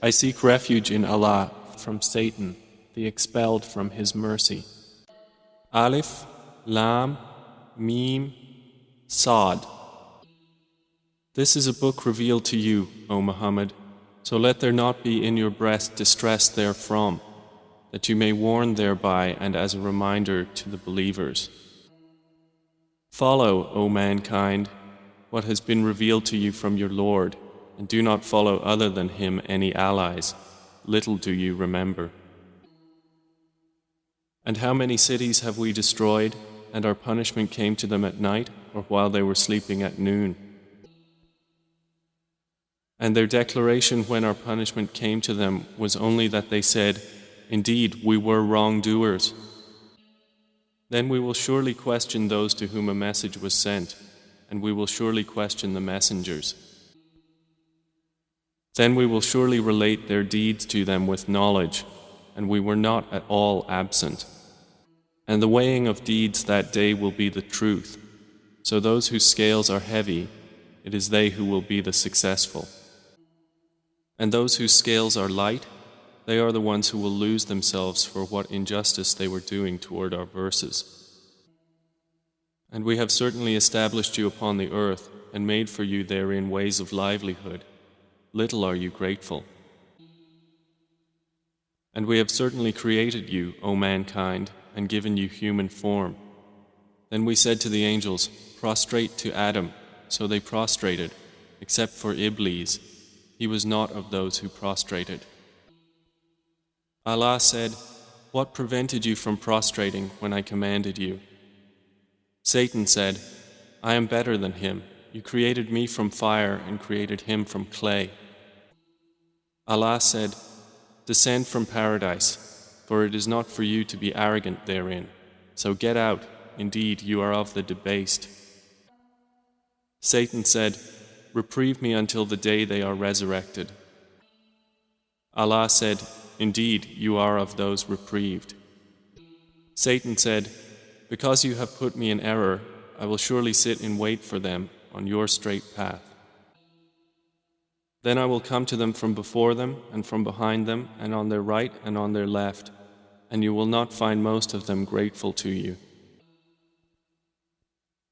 I seek refuge in Allah from Satan, the expelled from His mercy. Alif, Lam, Mim, Sad. This is a book revealed to you, O Muhammad, so let there not be in your breast distress therefrom, that you may warn thereby and as a reminder to the believers. Follow, O mankind, what has been revealed to you from your Lord, and do not follow other than Him any allies. Little do you remember. And how many cities have we destroyed, and our punishment came to them at night, or while they were sleeping at noon? And their declaration when our punishment came to them was only that they said, "Indeed, we were wrongdoers." Then we will surely question those to whom a message was sent, and we will surely question the messengers. Then we will surely relate their deeds to them with knowledge, and we were not at all absent. And the weighing of deeds that day will be the truth. So those whose scales are heavy, it is they who will be the successful. And those whose scales are light, they are the ones who will lose themselves for what injustice they were doing toward our verses. And we have certainly established you upon the earth and made for you therein ways of livelihood. Little are you grateful. And we have certainly created you, O mankind, and given you human form. Then we said to the angels, "Prostrate to Adam," so they prostrated, except for Iblis. He was not of those who prostrated. Allah said, "What prevented you from prostrating when I commanded you?" Satan said, "I am better than him. You created me from fire and created him from clay." Allah said, "Descend from paradise, for it is not for you to be arrogant therein. So get out, indeed you are of the debased." Satan said, "Reprieve me until the day they are resurrected." Allah said, "Indeed you are of those reprieved." Satan said, "Because you have put me in error, I will surely sit in wait for them on your straight path. Then I will come to them from before them and from behind them and on their right and on their left, and you will not find most of them grateful to you."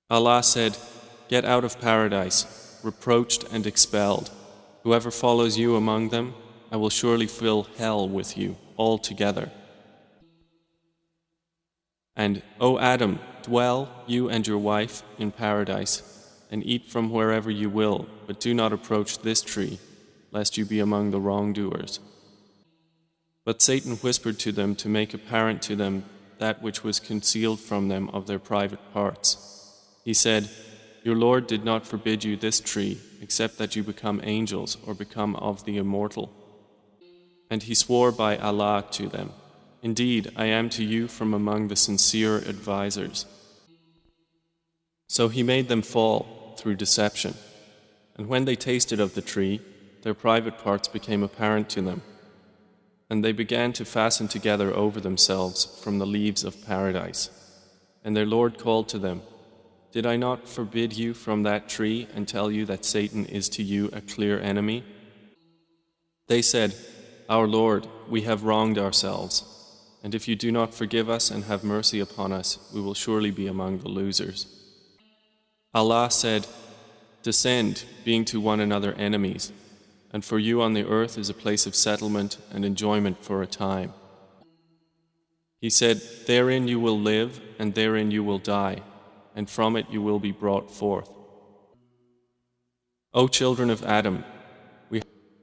Allah said, "Get out of paradise, reproached and expelled. Whoever follows you among them, I will surely fill hell with you all together. And, O Adam, dwell, you and your wife, in paradise, and eat from wherever you will, but do not approach this tree, lest you be among the wrongdoers." But Satan whispered to them to make apparent to them that which was concealed from them of their private parts. He said, "Your Lord did not forbid you this tree, except that you become angels or become of the immortal." And he swore by Allah to them, "Indeed, I am to you from among the sincere advisers." So he made them fall through deception. And when they tasted of the tree, their private parts became apparent to them. And they began to fasten together over themselves from the leaves of paradise. And their Lord called to them, "Did I not forbid you from that tree and tell you that Satan is to you a clear enemy?" They said, "Our Lord, we have wronged ourselves, and if you do not forgive us and have mercy upon us, we will surely be among the losers." Allah said, "Descend, being to one another enemies, and for you on the earth is a place of settlement and enjoyment for a time." He said, "Therein you will live, and therein you will die, and from it you will be brought forth." O children of Adam, we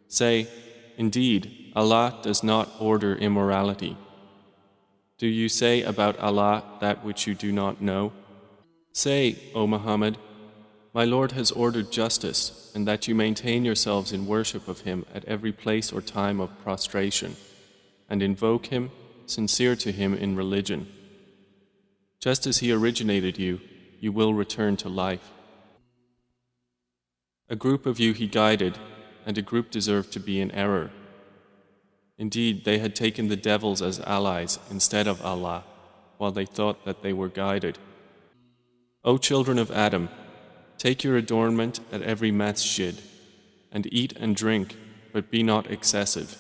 say, "Indeed, Allah does not order immorality." Do you say about Allah that which you do not know? Say, O Muhammad, "My Lord has ordered justice, and that you maintain yourselves in worship of Him at every place or time of prostration, and invoke Him, sincere to Him in religion. Just as He originated you, you will return to life." A group of you He guided, and a group deserved to be in error. Indeed, they had taken the devils as allies instead of Allah, while they thought that they were guided. O children of Adam, take your adornment at every masjid, and eat and drink, but be not excessive.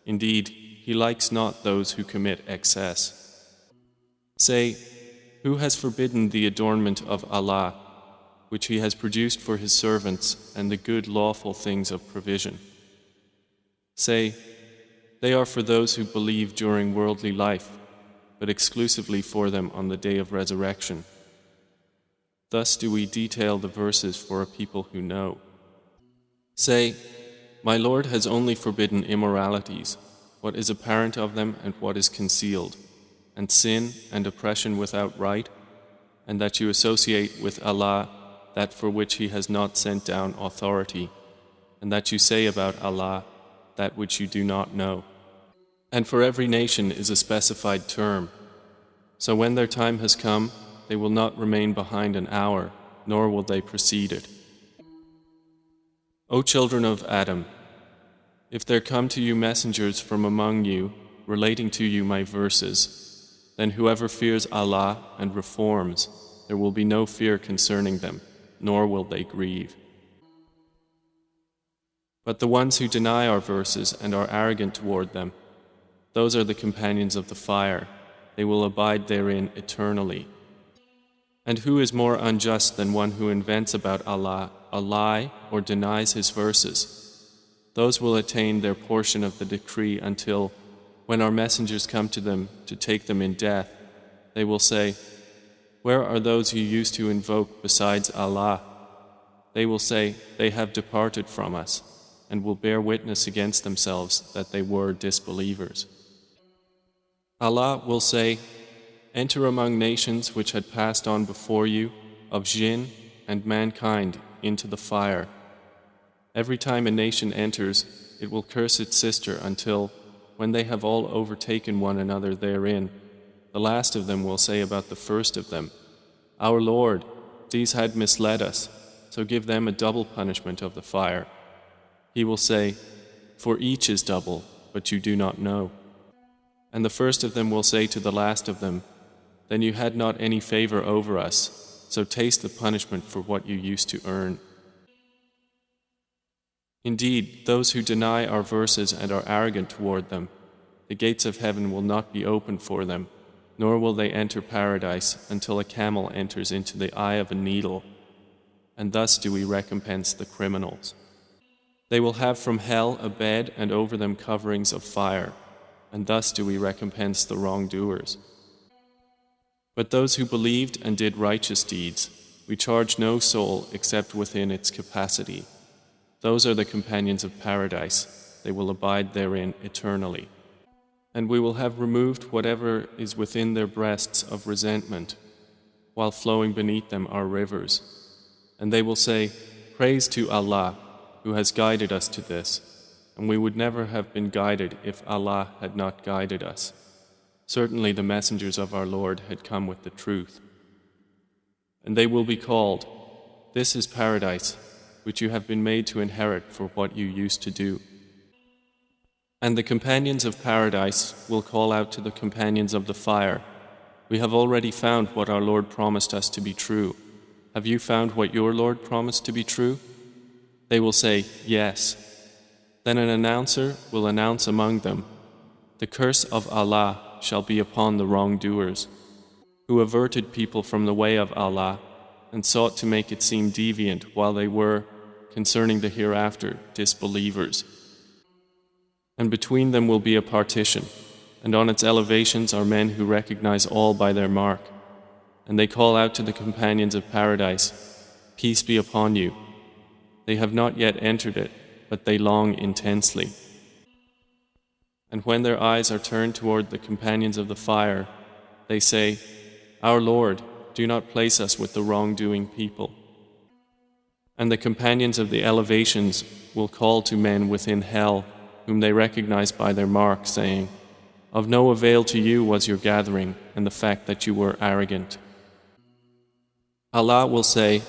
Indeed, He likes not those who commit excess. Say, who has forbidden the adornment of Allah, which He has produced for His servants, and the good lawful things of provision? Say, they are for those who believe during worldly life, but exclusively for them on the day of resurrection. Thus do we detail the verses for a people who know. Say, my Lord has only forbidden immoralities, what is apparent of them and what is concealed, and sin and oppression without right, and that you associate with Allah that for which He has not sent down authority, and that you say about Allah that which you do not know. And for every nation is a specified term. So when their time has come, they will not remain behind an hour, nor will they precede it. O children of Adam, if there come to you messengers from among you, relating to you my verses, then whoever fears Allah and reforms, there will be no fear concerning them, nor will they grieve. But the ones who deny our verses and are arrogant toward them, those are the companions of the fire. They will abide therein eternally. And who is more unjust than one who invents about Allah a lie or denies His verses? Those will attain their portion of the decree until, when our messengers come to them to take them in death, they will say, where are those you used to invoke besides Allah? They will say, they have departed from us, and will bear witness against themselves that they were disbelievers. Allah will say, enter among nations which had passed on before you, of jinn and mankind, into the fire. Every time a nation enters, it will curse its sister until, when they have all overtaken one another therein, the last of them will say about the first of them, our Lord, these had misled us, so give them a double punishment of the fire. He will say, for each is double, but you do not know. And the first of them will say to the last of them, then you had not any favor over us, so taste the punishment for what you used to earn. Indeed, those who deny our verses and are arrogant toward them, the gates of heaven will not be opened for them, nor will they enter paradise until a camel enters into the eye of a needle, and thus do we recompense the criminals. They will have from hell a bed and over them coverings of fire, and thus do we recompense the wrongdoers. But those who believed and did righteous deeds, we charge no soul except within its capacity. Those are the companions of paradise, they will abide therein eternally. And we will have removed whatever is within their breasts of resentment, while flowing beneath them are rivers. And they will say, praise to Allah, who has guided us to this, and we would never have been guided if Allah had not guided us. Certainly the messengers of our Lord had come with the truth. And they will be called, this is paradise, which you have been made to inherit for what you used to do. And the companions of paradise will call out to the companions of the fire, we have already found what our Lord promised us to be true. Have you found what your Lord promised to be true? They will say, yes. Then an announcer will announce among them, the curse of Allah shall be upon the wrongdoers, who averted people from the way of Allah and sought to make it seem deviant while they were, concerning the hereafter, disbelievers. And between them will be a partition, and on its elevations are men who recognize all by their mark. And they call out to the companions of paradise, peace be upon you. They have not yet entered it, but they long intensely. And when their eyes are turned toward the companions of the fire, they say, our Lord, do not place us with the wrongdoing people. And the companions of the elevations will call to men within hell, whom they recognize by their mark, saying, of no avail to you was your gathering and the fact that you were arrogant. Allah will say,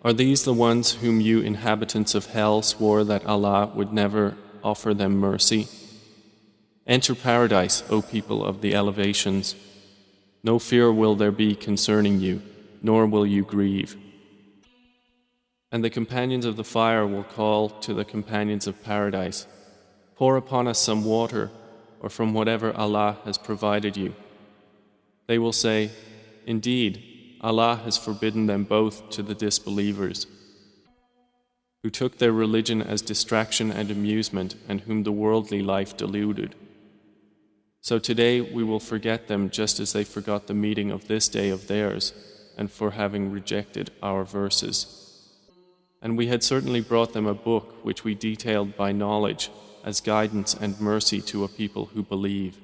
are these the ones whom you inhabitants of hell swore that Allah would never offer them mercy? Enter paradise, O people of the elevations. No fear will there be concerning you, nor will you grieve. And the companions of the fire will call to the companions of paradise, "Pour upon us some water, or from whatever Allah has provided you." They will say, "Indeed, Allah has forbidden them both to the disbelievers, who took their religion as distraction and amusement, and whom the worldly life deluded. So today we will forget them just as they forgot the meeting of this day of theirs, and for having rejected our verses. And we had certainly brought them a book which we detailed by knowledge as guidance and mercy to a people who believe.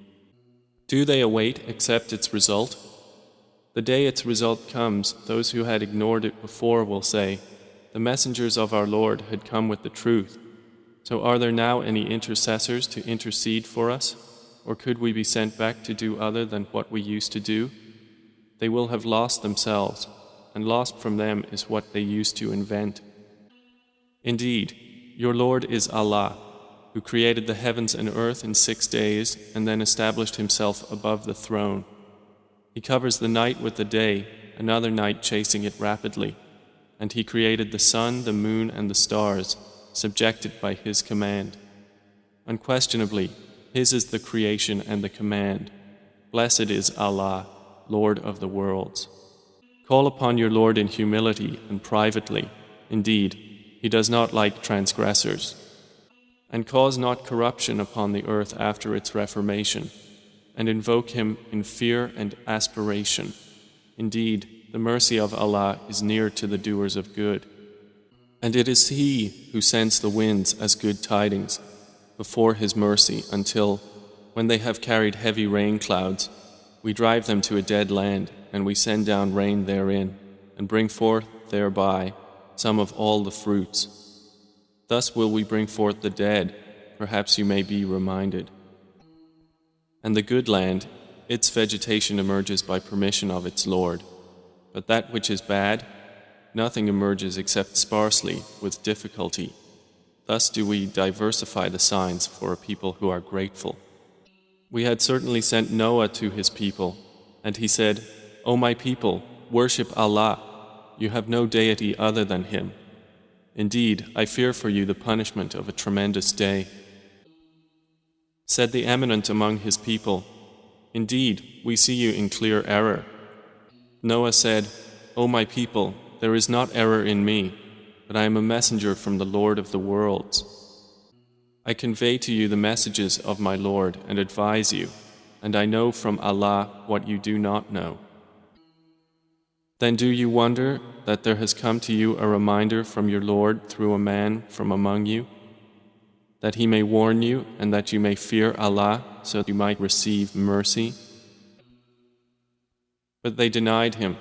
Do they await except its result? The day its result comes, those who had ignored it before will say, "The messengers of our Lord had come with the truth. So are there now any intercessors to intercede for us? Or could we be sent back to do other than what we used to do?" They will have lost themselves, and lost from them is what they used to invent. Indeed, your Lord is Allah, who created the heavens and earth in 6 days and then established himself above the throne. He covers the night with the day, another night chasing it rapidly, and he created the sun, the moon, and the stars, subjected by his command. Unquestionably, his is the creation and the command. Blessed is Allah, Lord of the worlds. Call upon your Lord in humility and privately. Indeed, he does not like transgressors. And cause not corruption upon the earth after its reformation, and invoke him in fear and aspiration. Indeed, the mercy of Allah is near to the doers of good. And it is He who sends the winds as good tidings before His mercy until, when they have carried heavy rain clouds, we drive them to a dead land, and we send down rain therein, and bring forth thereby some of all the fruits. Thus will we bring forth the dead, perhaps you may be reminded. And the good land, its vegetation emerges by permission of its Lord. But that which is bad, nothing emerges except sparsely, with difficulty. Thus do we diversify the signs for a people who are grateful. We had certainly sent Noah to his people, and he said, "O my people, worship Allah. You have no deity other than Him. Indeed, I fear for you the punishment of a tremendous day." Said the eminent among his people, "Indeed, we see you in clear error." Noah said, "O my people, there is not error in me, but I am a messenger from the Lord of the worlds. I convey to you the messages of my Lord and advise you, and I know from Allah what you do not know. Then do you wonder that there has come to you a reminder from your Lord through a man from among you, that he may warn you and that you may fear Allah so that you might receive mercy?" But they denied him,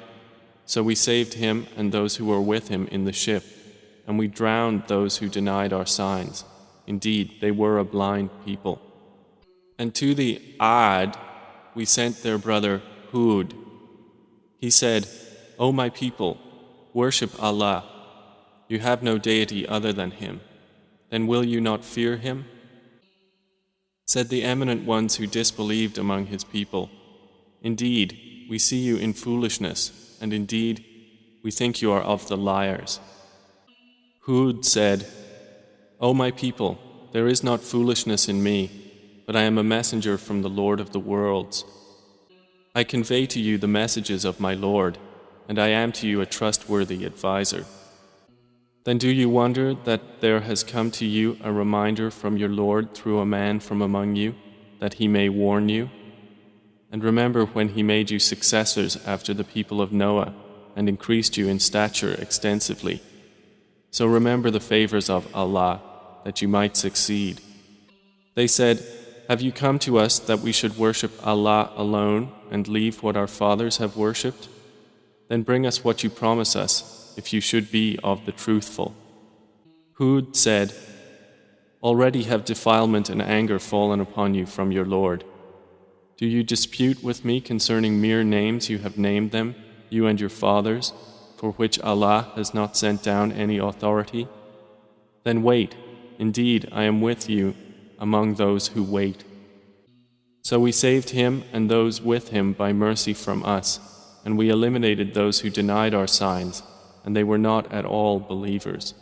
so we saved him and those who were with him in the ship, and we drowned those who denied our signs. Indeed, they were a blind people. And to the Ad we sent their brother Hud. He said, "O my people, worship Allah. You have no deity other than Him. Then will you not fear Him?" Said the eminent ones who disbelieved among His people, "Indeed, we see you in foolishness, and indeed, we think you are of the liars." Hud said, "O my people, there is not foolishness in me, but I am a messenger from the Lord of the worlds. I convey to you the messages of my Lord, and I am to you a trustworthy advisor. Then do you wonder that there has come to you a reminder from your Lord through a man from among you, that he may warn you? And remember when he made you successors after the people of Noah, and increased you in stature extensively. So remember the favors of Allah, that you might succeed." They said, "Have you come to us that we should worship Allah alone and leave what our fathers have worshipped? Then bring us what you promise us, if you should be of the truthful." Hud said, "Already have defilement and anger fallen upon you from your Lord. Do you dispute with me concerning mere names you have named them, you and your fathers, for which Allah has not sent down any authority? Then wait, indeed I am with you among those who wait." So we saved him and those with him by mercy from us, and we eliminated those who denied our signs, and they were not at all believers.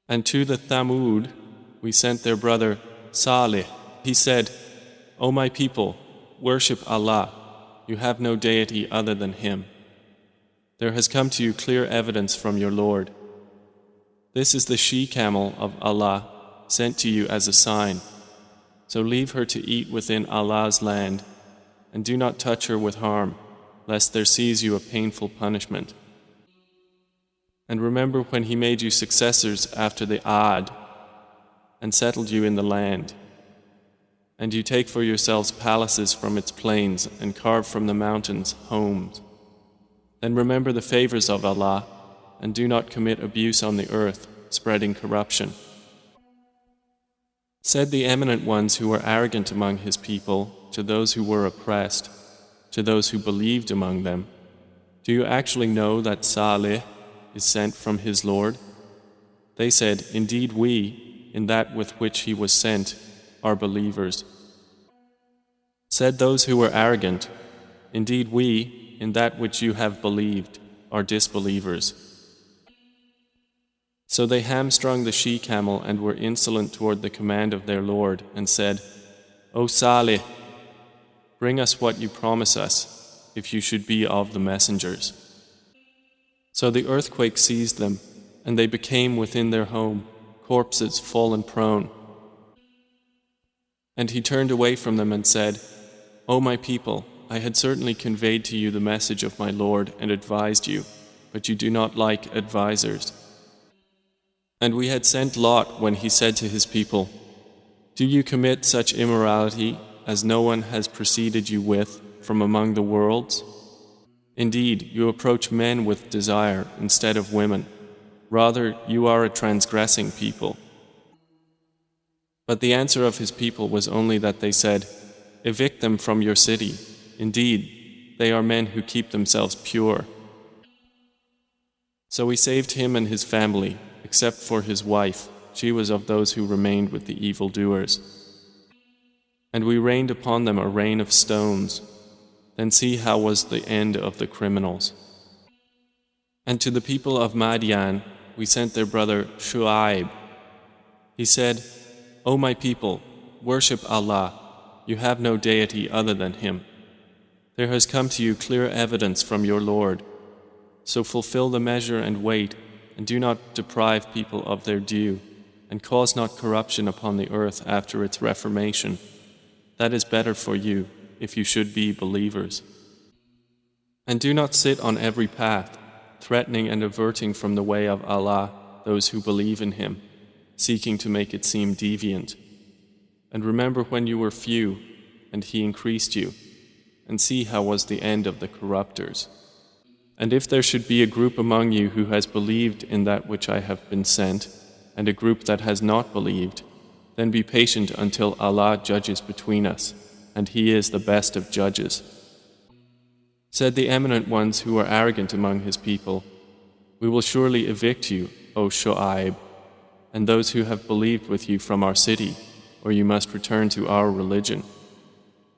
And to the Thamud we sent their brother Salih. He said, O my people, worship Allah. You have no deity other than Him. There has come to you clear evidence from your Lord. This is the she-camel of Allah, sent to you as a sign. So leave her to eat within Allah's land, and do not touch her with harm, lest there seize you a painful punishment. And remember when He made you successors after the Ad, and settled you in the land. And you take for yourselves palaces from its plains, and carve from the mountains homes. Then remember the favors of Allah, and do not commit abuse on the earth, spreading corruption. Said the eminent ones who were arrogant among His people to those who were oppressed, to those who believed among them, do you actually know that Salih is sent from his Lord? They said, Indeed we, in that with which he was sent, are believers. Said those who were arrogant, Indeed we, in that which you have believed, are disbelievers. So they hamstrung the she-camel and were insolent toward the command of their Lord and said, O Salih, bring us what you promise us, if you should be of the messengers. So the earthquake seized them, and they became within their home, corpses fallen prone. And he turned away from them and said, O my people, I had certainly conveyed to you the message of my Lord and advised you, but you do not like advisers. And we had sent Lot when he said to his people, Do you commit such immorality as no one has preceded you with from among the worlds? Indeed, you approach men with desire instead of women. Rather, you are a transgressing people. But the answer of his people was only that they said, Evict them from your city. Indeed, they are men who keep themselves pure. So we saved him and his family, except for his wife. She was of those who remained with the evildoers. And we rained upon them a rain of stones. Then see how was the end of the criminals. And to the people of Madian, we sent their brother Shu'aib. He said, O my people, worship Allah. You have no deity other than Him. There has come to you clear evidence from your Lord. So fulfill the measure and wait, and do not deprive people of their due, and cause not corruption upon the earth after its reformation. That is better for you, if you should be believers. And do not sit on every path, threatening and averting from the way of Allah those who believe in Him, seeking to make it seem deviant. And remember when you were few, and He increased you, and see how was the end of the corrupters. And if there should be a group among you who has believed in that which I have been sent, and a group that has not believed, then be patient until Allah judges between us, and He is the best of judges. Said the eminent ones who were arrogant among His people, We will surely evict you, O Shu'aib, and those who have believed with you from our city, or you must return to our religion.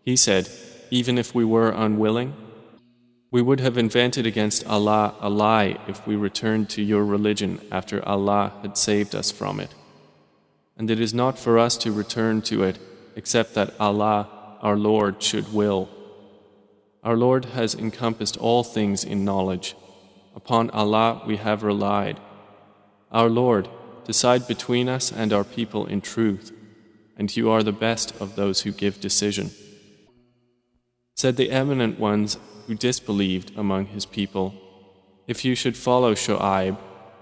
He said, Even if we were unwilling, we would have invented against Allah a lie if we returned to your religion after Allah had saved us from it. And it is not for us to return to it except that Allah, our Lord, should will. Our Lord has encompassed all things in knowledge. Upon Allah we have relied. Our Lord, decide between us and our people in truth, and you are the best of those who give decision. Said the eminent ones who disbelieved among His people, If you should follow Shu'aib,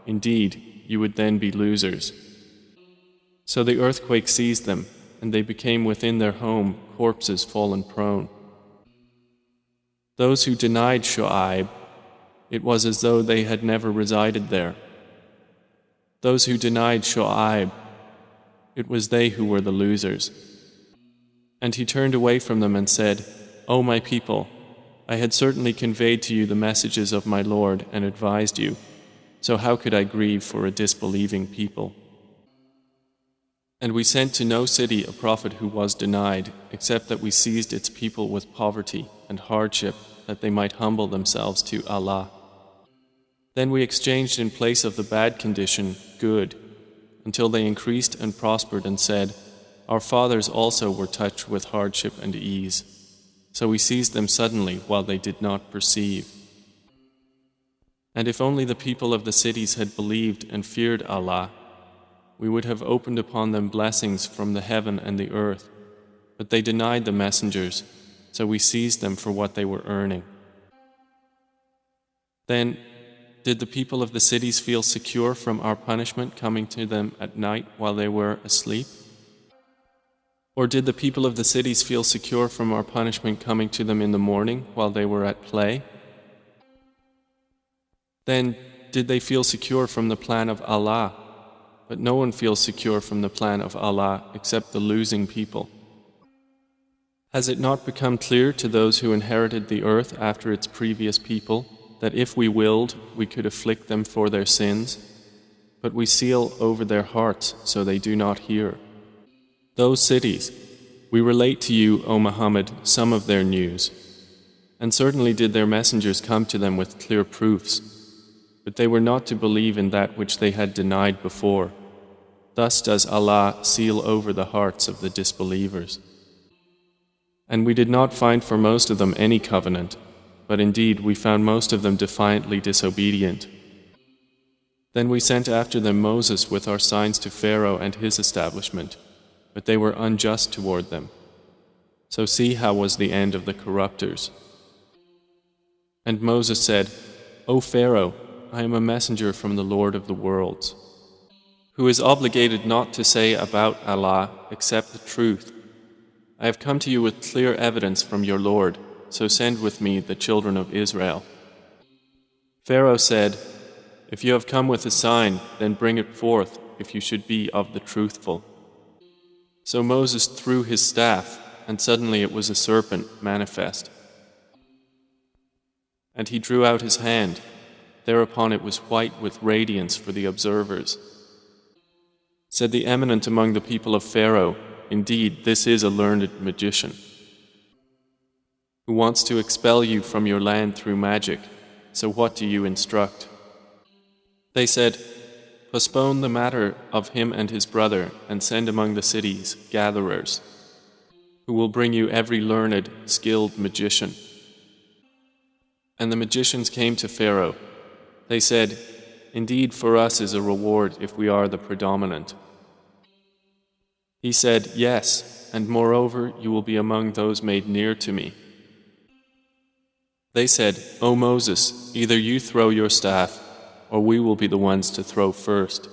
indeed you would then be losers. So the earthquake seized them, and they became within their home corpses fallen prone. Those who denied Shu'aib, it was as though they had never resided there. Those who denied Shu'aib, it was they who were the losers. And he turned away from them and said, O my people, I had certainly conveyed to you the messages of my Lord and advised you, so how could I grieve for a disbelieving people? And we sent to no city a prophet who was denied, except that we seized its people with poverty and hardship, that they might humble themselves to Allah. Then we exchanged in place of the bad condition good, until they increased and prospered and said, "Our fathers also were touched with hardship and ease." So we seized them suddenly while they did not perceive. And if only the people of the cities had believed and feared Allah, we would have opened upon them blessings from the heaven and the earth. But they denied the messengers, so we seized them for what they were earning. Then, did the people of the cities feel secure from our punishment coming to them at night while they were asleep? Or did the people of the cities feel secure from our punishment coming to them in the morning while they were at play? Then, did they feel secure from the plan of Allah? But no one feels secure from the plan of Allah except the losing people. Has it not become clear to those who inherited the earth after its previous people that if we willed, we could afflict them for their sins? But we seal over their hearts so they do not hear. Those cities, we relate to you, O Muhammad, some of their news. And certainly did their messengers come to them with clear proofs, but they were not to believe in that which they had denied before. Thus does Allah seal over the hearts of the disbelievers. And we did not find for most of them any covenant, but indeed we found most of them defiantly disobedient. Then we sent after them Moses with our signs to Pharaoh and his establishment, but they were unjust toward them. So see how was the end of the corrupters. And Moses said, "O Pharaoh, I am a messenger from the Lord of the worlds, who is obligated not to say about Allah except the truth. I have come to you with clear evidence from your Lord, so send with me the children of Israel." Pharaoh said, "If you have come with a sign, then bring it forth if you should be of the truthful." So Moses threw his staff, and suddenly it was a serpent manifest. And he drew out his hand. Thereupon it was white with radiance for the observers. Said the eminent among the people of Pharaoh, "Indeed, this is a learned magician, who wants to expel you from your land through magic. So what do you instruct?" They said, "Postpone the matter of him and his brother, and send among the cities gatherers, who will bring you every learned, skilled magician." And the magicians came to Pharaoh. They said, "Indeed, for us is a reward if we are the predominant." He said, "Yes, and moreover, you will be among those made near to me." They said, "O Moses, either you throw your staff, or we will be the ones to throw first."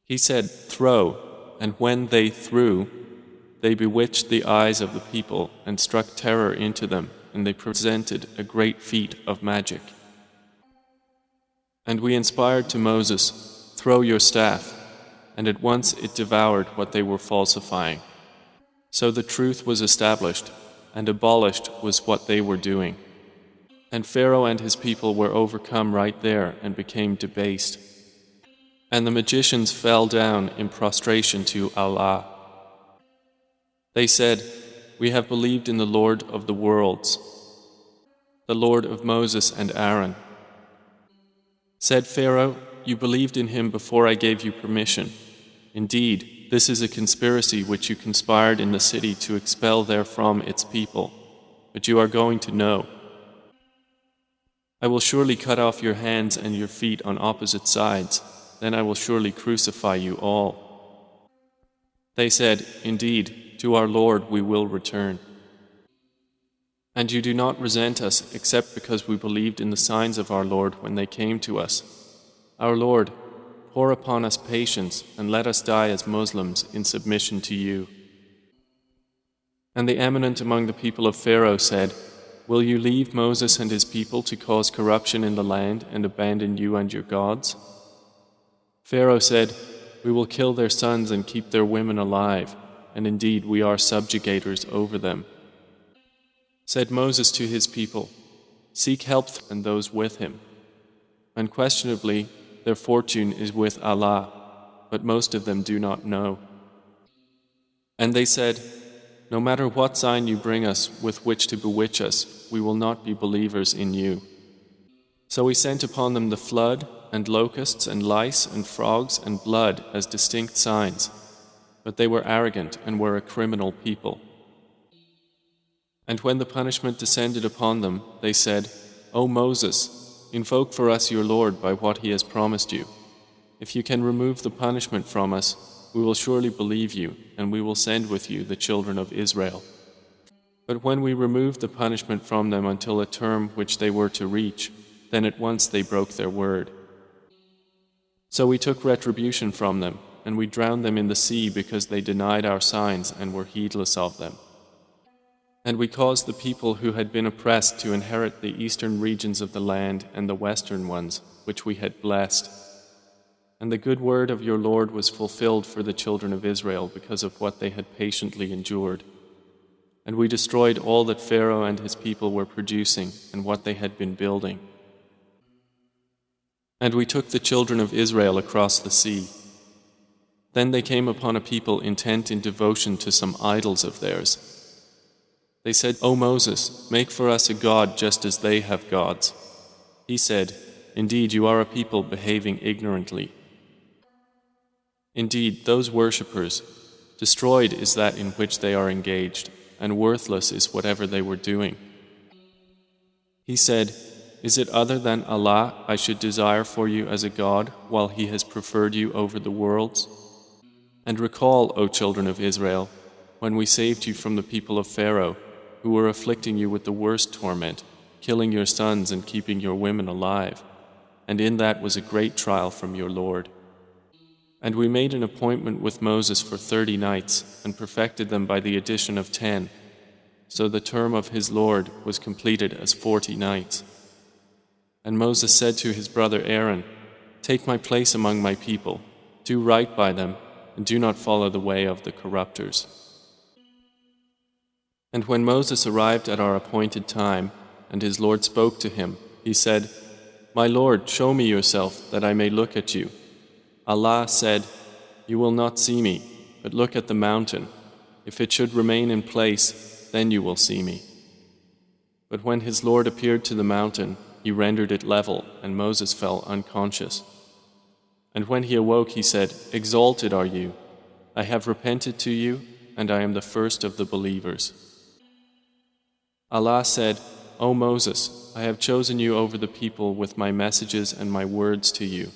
He said, "Throw," and when they threw, they bewitched the eyes of the people and struck terror into them, and they presented a great feat of magic. And we inspired to Moses, "Throw your staff," and at once it devoured what they were falsifying. So the truth was established, and abolished was what they were doing. And Pharaoh and his people were overcome right there and became debased. And the magicians fell down in prostration to Allah. They said, "We have believed in the Lord of the worlds, the Lord of Moses and Aaron." Said Pharaoh, "You believed in him before I gave you permission. Indeed, this is a conspiracy which you conspired in the city to expel therefrom its people, but you are going to know. I will surely cut off your hands and your feet on opposite sides, then I will surely crucify you all." They said, "Indeed, to our Lord we will return. And you do not resent us except because we believed in the signs of our Lord when they came to us. Our Lord, pour upon us patience and let us die as Muslims in submission to you." And the eminent among the people of Pharaoh said, "Will you leave Moses and his people to cause corruption in the land and abandon you and your gods?" Pharaoh said, "We will kill their sons and keep their women alive, and indeed we are subjugators over them." Said Moses to his people, "Seek help and those with him. Unquestionably, their fortune is with Allah, but most of them do not know." And they said, "No matter what sign you bring us with which to bewitch us, we will not be believers in you." So we sent upon them the flood, and locusts, and lice, and frogs, and blood as distinct signs, but they were arrogant and were a criminal people. And when the punishment descended upon them, they said, O Moses, invoke for us your Lord by what he has promised you. If you can remove the punishment from us, we will surely believe you, and we will send with you the children of Israel. But when we removed the punishment from them until a term which they were to reach, then at once they broke their word. So we took retribution from them, and we drowned them in the sea because they denied our signs and were heedless of them. And we caused the people who had been oppressed to inherit the eastern regions of the land and the western ones, which we had blessed. And the good word of your Lord was fulfilled for the children of Israel because of what they had patiently endured. And we destroyed all that Pharaoh and his people were producing and what they had been building. And we took the children of Israel across the sea. Then they came upon a people intent in devotion to some idols of theirs. They said, O Moses, make for us a god just as they have gods. He said, Indeed, you are a people behaving ignorantly. Indeed, those worshippers, destroyed is that in which they are engaged, and worthless is whatever they were doing. He said, Is it other than Allah I should desire for you as a god, while He has preferred you over the worlds? And recall, O children of Israel, when we saved you from the people of Pharaoh, who were afflicting you with the worst torment, killing your sons and keeping your women alive, and in that was a great trial from your Lord. And we made an appointment with Moses for 30 nights, and perfected them by the addition of 10, so the term of his Lord was completed as 40 nights. And Moses said to his brother Aaron, Take my place among my people, do right by them, and do not follow the way of the corrupters. And when Moses arrived at our appointed time, and his Lord spoke to him, he said, My Lord, show me yourself, that I may look at you. Allah said, You will not see me, but look at the mountain. If it should remain in place, then you will see me. But when his Lord appeared to the mountain, he rendered it level, and Moses fell unconscious. And when he awoke, he said, Exalted are you. I have repented to you, and I am the first of the believers. Allah said, O Moses, I have chosen you over the people with my messages and my words to you.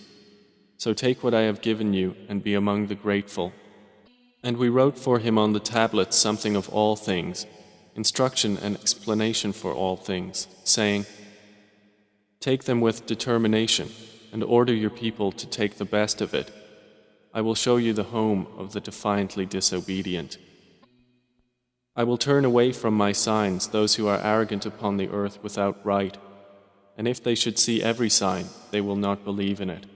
So take what I have given you and be among the grateful. And we wrote for him on the tablets something of all things, instruction and explanation for all things, saying, Take them with determination and order your people to take the best of it. I will show you the home of the defiantly disobedient. I will turn away from my signs those who are arrogant upon the earth without right, and if they should see every sign, they will not believe in it.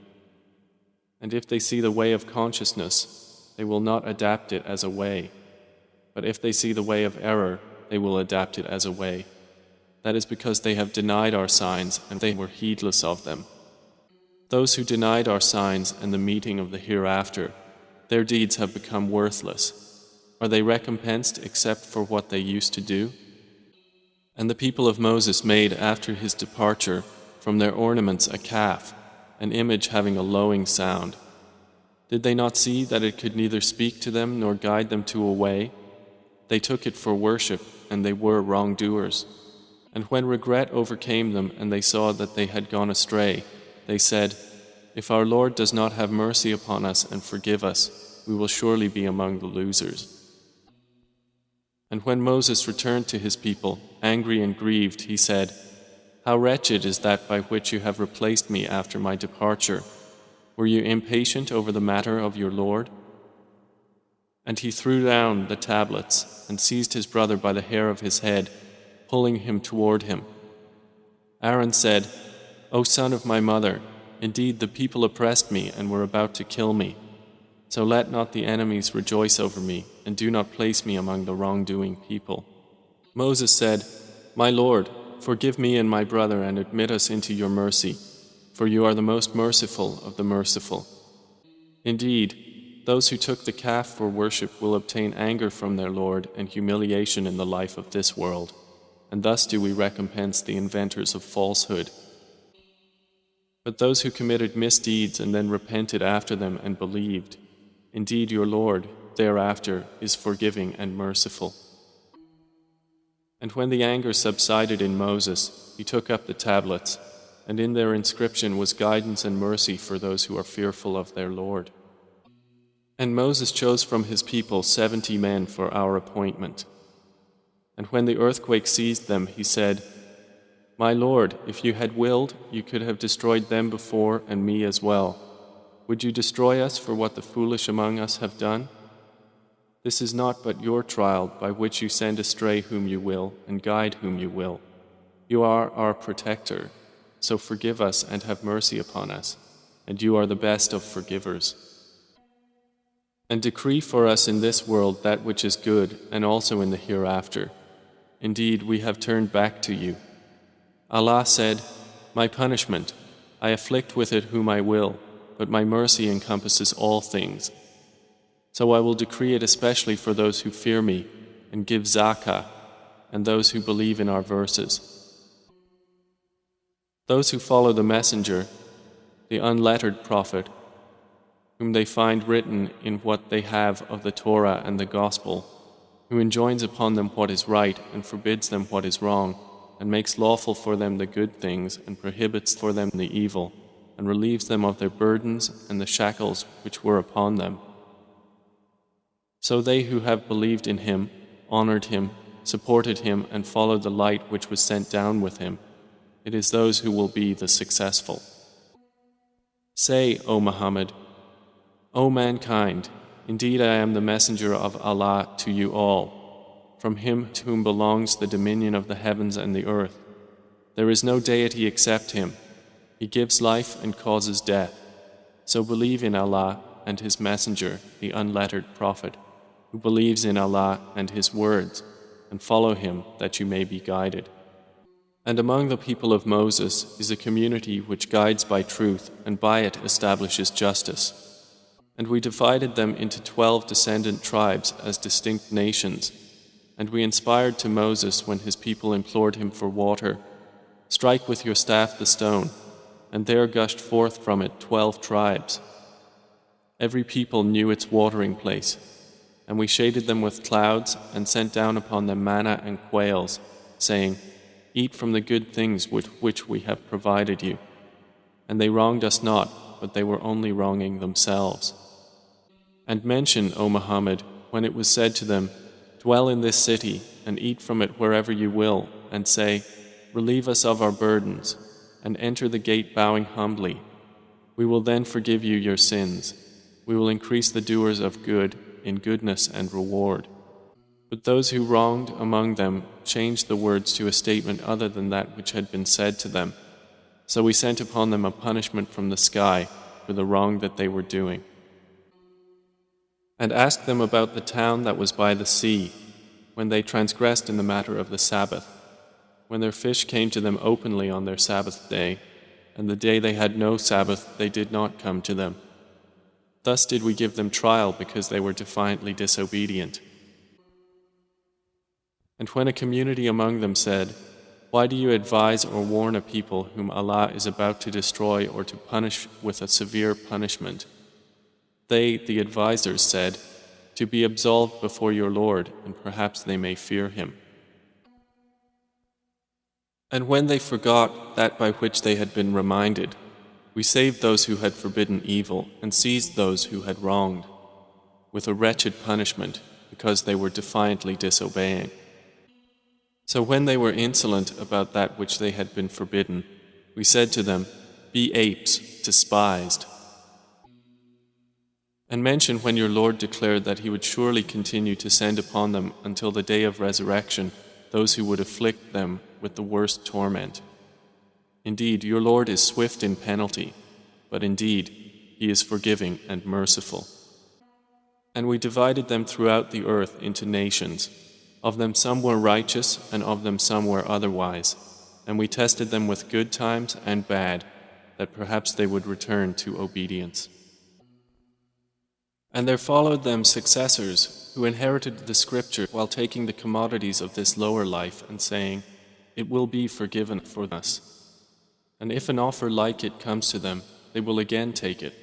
And if they see the way of consciousness, they will not adapt it as a way, but if they see the way of error, they will adapt it as a way. That is because they have denied our signs and they were heedless of them. Those who denied our signs and the meeting of the hereafter, their deeds have become worthless. Are they recompensed except for what they used to do? And the people of Moses made after his departure from their ornaments a calf, an image having a lowing sound. Did they not see that it could neither speak to them nor guide them to a way? They took it for worship, and they were wrongdoers. And when regret overcame them and they saw that they had gone astray, they said, If our Lord does not have mercy upon us and forgive us, we will surely be among the losers. And when Moses returned to his people, angry and grieved, he said, How wretched is that by which you have replaced me after my departure. Were you impatient over the matter of your Lord? And he threw down the tablets and seized his brother by the hair of his head, pulling him toward him. Aaron said, O son of my mother, indeed the people oppressed me and were about to kill me. So let not the enemies rejoice over me, and do not place me among the wrongdoing people. Moses said, My Lord, forgive me and my brother and admit us into your mercy, for you are the most merciful of the merciful. Indeed, those who took the calf for worship will obtain anger from their Lord and humiliation in the life of this world, and thus do we recompense the inventors of falsehood. But those who committed misdeeds and then repented after them and believed, indeed your Lord, thereafter, is forgiving and merciful. And when the anger subsided in Moses, he took up the tablets, and in their inscription was guidance and mercy for those who are fearful of their Lord. And Moses chose from his people 70 men for our appointment. And when the earthquake seized them, he said, My Lord, if you had willed, you could have destroyed them before and me as well. Would you destroy us for what the foolish among us have done? This is not but your trial by which you send astray whom you will and guide whom you will. You are our protector, so forgive us and have mercy upon us, and you are the best of forgivers. And decree for us in this world that which is good and also in the hereafter. Indeed, we have turned back to you. Allah said, My punishment, I afflict with it whom I will, but my mercy encompasses all things. So I will decree it especially for those who fear me and give zakah, and those who believe in our verses. Those who follow the messenger, the unlettered prophet, whom they find written in what they have of the Torah and the Gospel, who enjoins upon them what is right and forbids them what is wrong, and makes lawful for them the good things and prohibits for them the evil, and relieves them of their burdens and the shackles which were upon them. So they who have believed in him, honored him, supported him, and followed the light which was sent down with him, it is those who will be the successful. Say, O Muhammad, O mankind, indeed I am the messenger of Allah to you all, from him to whom belongs the dominion of the heavens and the earth. There is no deity except him. He gives life and causes death. So believe in Allah and his messenger, the unlettered prophet, who believes in Allah and his words, and follow him that you may be guided. And among the people of Moses is a community which guides by truth and by it establishes justice. And we divided them into 12 descendant tribes as distinct nations. And we inspired to Moses when his people implored him for water, Strike with your staff the stone, and there gushed forth from it 12 tribes. Every people knew its watering place. And we shaded them with clouds and sent down upon them manna and quails, saying, Eat from the good things with which we have provided you. And they wronged us not, but they were only wronging themselves. And mention, O Muhammad, when it was said to them, Dwell in this city and eat from it wherever you will, and say, Relieve us of our burdens, and enter the gate bowing humbly. We will then forgive you your sins. We will increase the doers of good in goodness and reward. But those who wronged among them changed the words to a statement other than that which had been said to them. So we sent upon them a punishment from the sky for the wrong that they were doing. And asked them about the town that was by the sea, when they transgressed in the matter of the Sabbath, when their fish came to them openly on their Sabbath day, and the day they had no Sabbath they did not come to them. Thus did we give them trial because they were defiantly disobedient. And when a community among them said, Why do you advise or warn a people whom Allah is about to destroy or to punish with a severe punishment? They, the advisors, said, To be absolved before your Lord, and perhaps they may fear him. And when they forgot that by which they had been reminded, we saved those who had forbidden evil and seized those who had wronged, with a wretched punishment because they were defiantly disobeying. So when they were insolent about that which they had been forbidden, we said to them, Be apes, despised. And mention when your Lord declared that he would surely continue to send upon them until the day of resurrection those who would afflict them with the worst torment. Indeed, your Lord is swift in penalty, but indeed, he is forgiving and merciful. And we divided them throughout the earth into nations. Of them some were righteous, and of them some were otherwise. And we tested them with good times and bad, that perhaps they would return to obedience. And there followed them successors, who inherited the scripture while taking the commodities of this lower life and saying, It will be forgiven for us. And if an offer like it comes to them, they will again take it.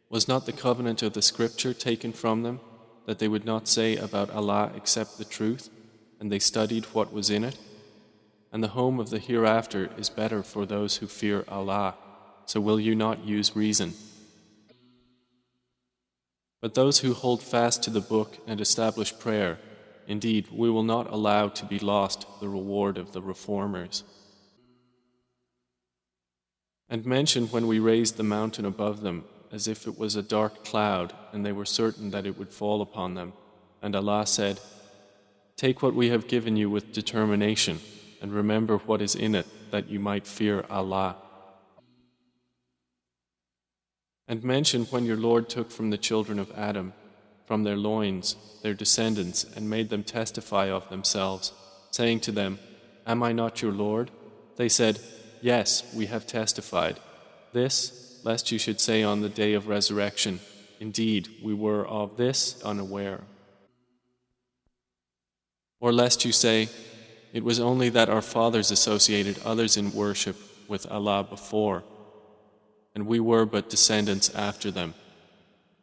Was not the covenant of the scripture taken from them, that they would not say about Allah except the truth, and they studied what was in it? And the home of the hereafter is better for those who fear Allah, so will you not use reason? But those who hold fast to the book and establish prayer, indeed, we will not allow to be lost the reward of the reformers. And mention when we raised the mountain above them, as if it was a dark cloud, and they were certain that it would fall upon them. And Allah said, "Take what we have given you with determination, and remember what is in it, that you might fear Allah." And mention when your Lord took from the children of Adam, from their loins, their descendants, and made them testify of themselves, saying to them, "Am I not your Lord?" They said, "Yes, we have testified." This, lest you should say on the day of resurrection, "Indeed, we were of this unaware." Or lest you say, "It was only that our fathers associated others in worship with Allah before, and we were but descendants after them.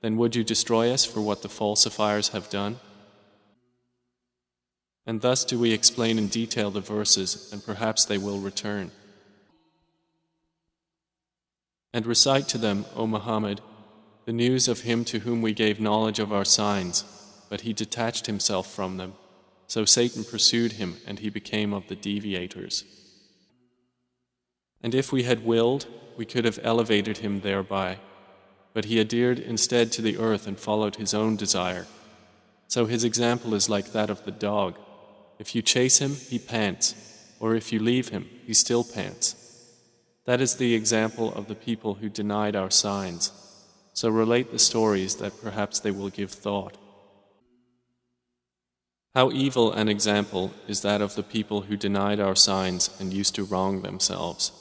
Then would you destroy us for what the falsifiers have done?" And thus do we explain in detail the verses, and perhaps they will return. And recite to them, O Muhammad, the news of him to whom we gave knowledge of our signs, but he detached himself from them. So Satan pursued him, and he became of the deviators. And if we had willed, we could have elevated him thereby, but he adhered instead to the earth and followed his own desire. So his example is like that of the dog. If you chase him, he pants, or if you leave him, he still pants. That is the example of the people who denied our signs. So relate the stories that perhaps they will give thought. How evil an example is that of the people who denied our signs and used to wrong themselves.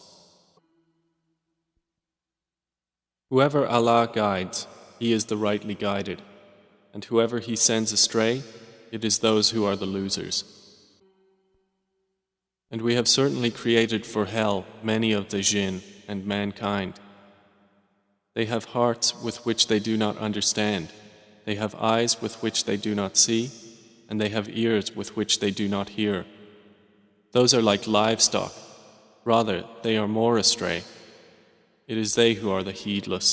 Whoever Allah guides, he is the rightly guided, and whoever he sends astray, it is those who are the losers. And we have certainly created for hell many of the jinn and mankind. They have hearts with which they do not understand, they have eyes with which they do not see, and they have ears with which they do not hear. Those are like livestock, rather they are more astray. It is they who are the heedless.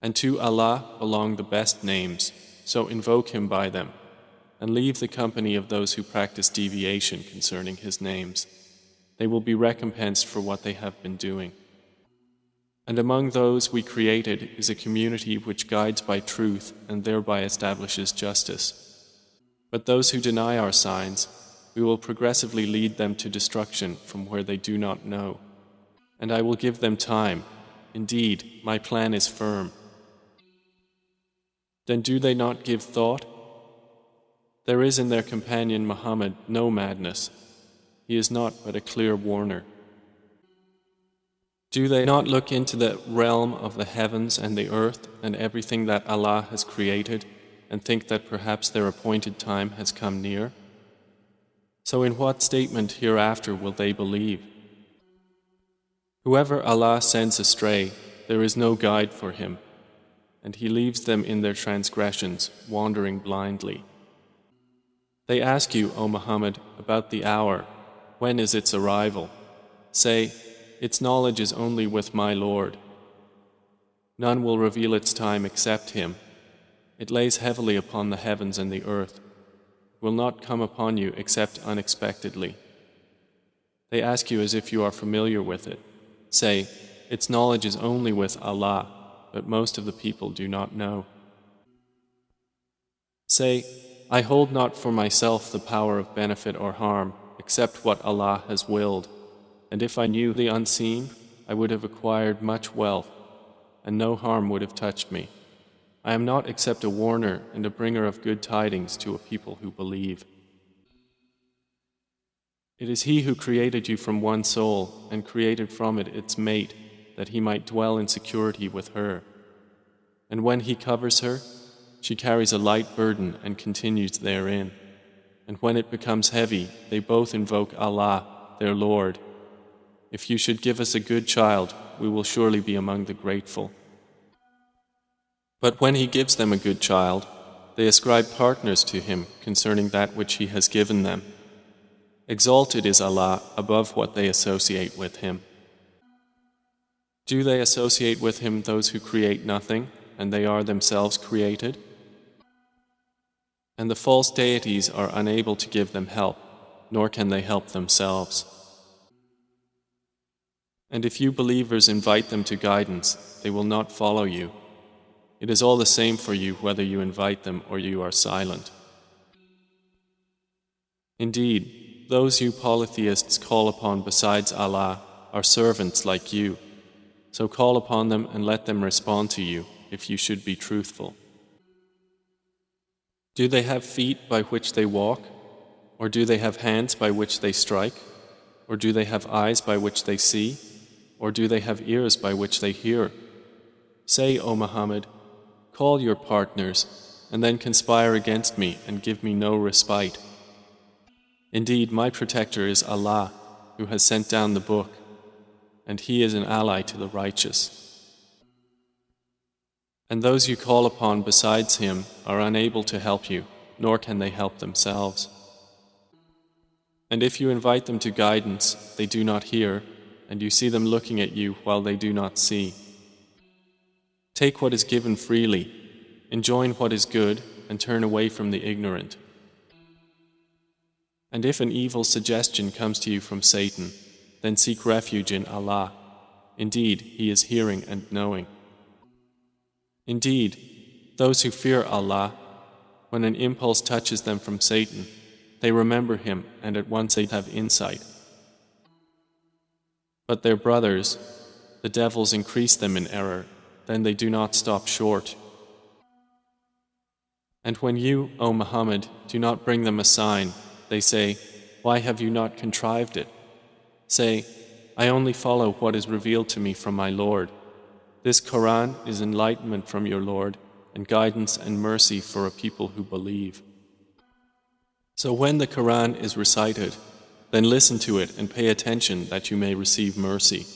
And to Allah belong the best names, so invoke Him by them, and leave the company of those who practice deviation concerning His names. They will be recompensed for what they have been doing. And among those we created is a community which guides by truth and thereby establishes justice. But those who deny our signs, we will progressively lead them to destruction from where they do not know. And I will give them time. Indeed, my plan is firm. Then do they not give thought? There is in their companion Muhammad no madness. He is not but a clear warner. Do they not look into the realm of the heavens and the earth and everything that Allah has created and think that perhaps their appointed time has come near? So in what statement hereafter will they believe? Whoever Allah sends astray, there is no guide for him, and He leaves them in their transgressions, wandering blindly. They ask you, O Muhammad, about the hour. When is its arrival? Say, its knowledge is only with my Lord. None will reveal its time except Him. It lays heavily upon the heavens and the earth. It will not come upon you except unexpectedly. They ask you as if you are familiar with it. Say, its knowledge is only with Allah, but most of the people do not know. Say, I hold not for myself the power of benefit or harm, except what Allah has willed. And if I knew the unseen, I would have acquired much wealth, and no harm would have touched me. I am not except a warner and a bringer of good tidings to a people who believe. It is He who created you from one soul and created from it its mate, that He might dwell in security with her. And when He covers her, she carries a light burden and continues therein. And when it becomes heavy, they both invoke Allah, their Lord. If you should give us a good child, we will surely be among the grateful. But when he gives them a good child, they ascribe partners to him concerning that which he has given them. Exalted is Allah above what they associate with him. Do they associate with him those who create nothing, and they are themselves created? And the false deities are unable to give them help, nor can they help themselves. And if you believers invite them to guidance, they will not follow you. It is all the same for you whether you invite them or you are silent. Indeed, those you polytheists call upon besides Allah are servants like you, so call upon them and let them respond to you if you should be truthful. Do they have feet by which they walk? Or do they have hands by which they strike? Or do they have eyes by which they see? Or do they have ears by which they hear? Say, O Muhammad, call your partners, and then conspire against me and give me no respite. Indeed, my protector is Allah, who has sent down the book, and He is an ally to the righteous. And those you call upon besides Him are unable to help you, nor can they help themselves. And if you invite them to guidance, they do not hear, and you see them looking at you while they do not see. Take what is given freely, enjoin what is good, and turn away from the ignorant. And if an evil suggestion comes to you from Satan, then seek refuge in Allah. Indeed, He is hearing and knowing. Indeed, those who fear Allah, when an impulse touches them from Satan, they remember Him and at once they have insight. But their brothers, the devils, increase them in error, then they do not stop short. And when you, O Muhammad, do not bring them a sign, they say, "Why have you not contrived it?" Say, "I only follow what is revealed to me from my Lord. This Quran is enlightenment from your Lord and guidance and mercy for a people who believe." So when the Quran is recited, then listen to it and pay attention that you may receive mercy.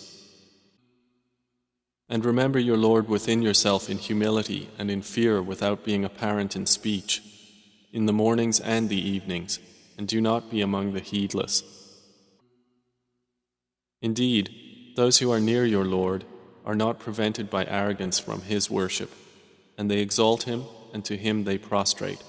And remember your Lord within yourself in humility and in fear without being apparent in speech, in the mornings and the evenings, and do not be among the heedless. Indeed, those who are near your Lord are not prevented by arrogance from His worship, and they exalt Him and to Him they prostrate.